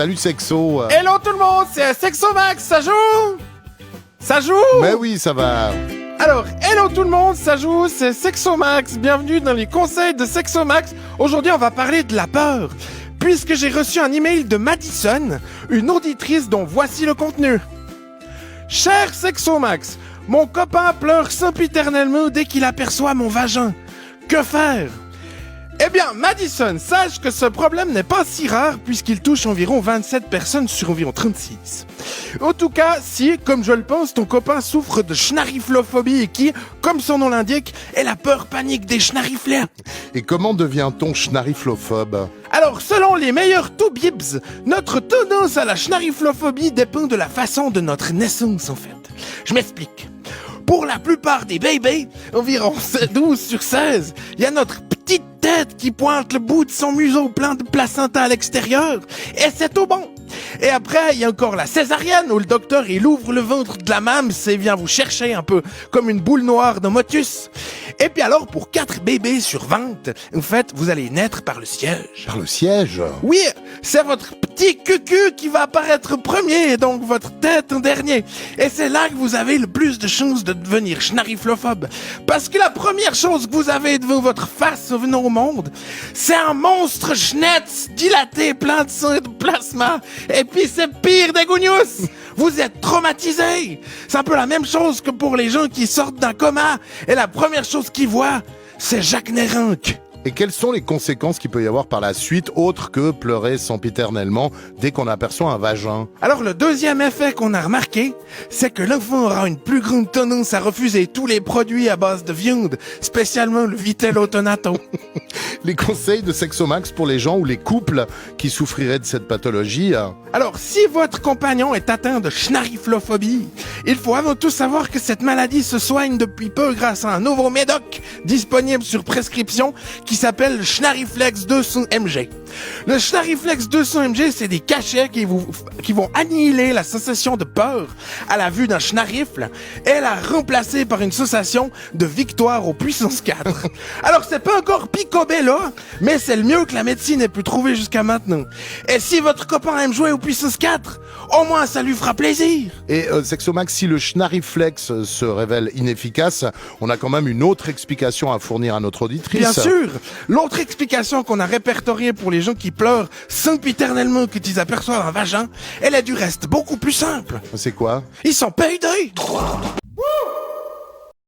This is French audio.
Salut Sexo. Hello tout le monde, c'est Sexomax, ça joue? Ça joue? Mais oui, ça va. Alors, hello tout le monde, ça joue, c'est Sexomax, bienvenue dans les conseils de Sexomax. Aujourd'hui, on va parler de la peur, puisque j'ai reçu un email de Madison, une auditrice dont voici le contenu. Cher Sexomax, mon copain pleure sempiternellement dès qu'il aperçoit mon vagin. Que faire? Eh bien, Madison, sache que ce problème n'est pas si rare puisqu'il touche environ 27 personnes sur environ 36. En tout cas, si, comme je le pense, ton copain souffre de schnariflophobie et qui, comme son nom l'indique, est la peur panique des schnariflers. Et comment devient-on schnariflophobe? Alors, selon les meilleurs toubibs, notre tendance à la schnariflophobie dépend de la façon de notre naissance, en fait. Je m'explique. Pour la plupart des bébés, environ 12 sur 16, il y a notre petite tête qui pointe le bout de son museau plein de placenta à l'extérieur, et c'est tout bon. Et après, il y a encore la césarienne, où le docteur, il ouvre le ventre de la mame et vient vous chercher un peu comme une boule noire de motus. Et puis alors, pour 4 bébés sur 20, en fait, vous allez naître par le siège. Par le siège? Oui, c'est votre petit cucu qui va apparaître premier, et donc votre tête en dernier. Et c'est là que vous avez le plus de chances de devenir schnariflophobe. Parce que la première chose que vous avez devant votre face en venant au monde, c'est un monstre schnetz dilaté, plein de sang et de plasma. Et puis c'est pire des gougnousses. Vous êtes traumatisés. C'est un peu la même chose que pour les gens qui sortent d'un coma. Et la première chose qu'ils voient, c'est Jacques Nérinck. Et quelles sont les conséquences qu'il peut y avoir par la suite, autres que pleurer sempiternellement dès qu'on aperçoit un vagin? Alors le deuxième effet qu'on a remarqué, c'est que l'enfant aura une plus grande tendance à refuser tous les produits à base de viande, spécialement le vitello tonato. Les conseils de Sexomax pour les gens ou les couples qui souffriraient de cette pathologie? Alors, si votre compagnon est atteint de schnariflophobie, il faut avant tout savoir que cette maladie se soigne depuis peu grâce à un nouveau médoc disponible sur prescription qui s'appelle le Schnariflex 200 mg. Le Schnariflex 200 mg, c'est des cachets qui vont annihiler la sensation de peur à la vue d'un schnarifle et la remplacer par une sensation de victoire aux puissance 4. Alors, c'est pas encore picobello, mais c'est le mieux que la médecine ait pu trouver jusqu'à maintenant. Et si votre copain aime jouer aux puissance 4, au moins ça lui fera plaisir. Et Sexomax, si le schnariflex se révèle inefficace, on a quand même une autre explication à fournir à notre auditrice. Bien sûr. L'autre explication qu'on a répertoriée pour les gens qui pleurent sempiternellement quand ils aperçoivent un vagin, elle est du reste beaucoup plus simple. C'est quoi? Ils sont pédés.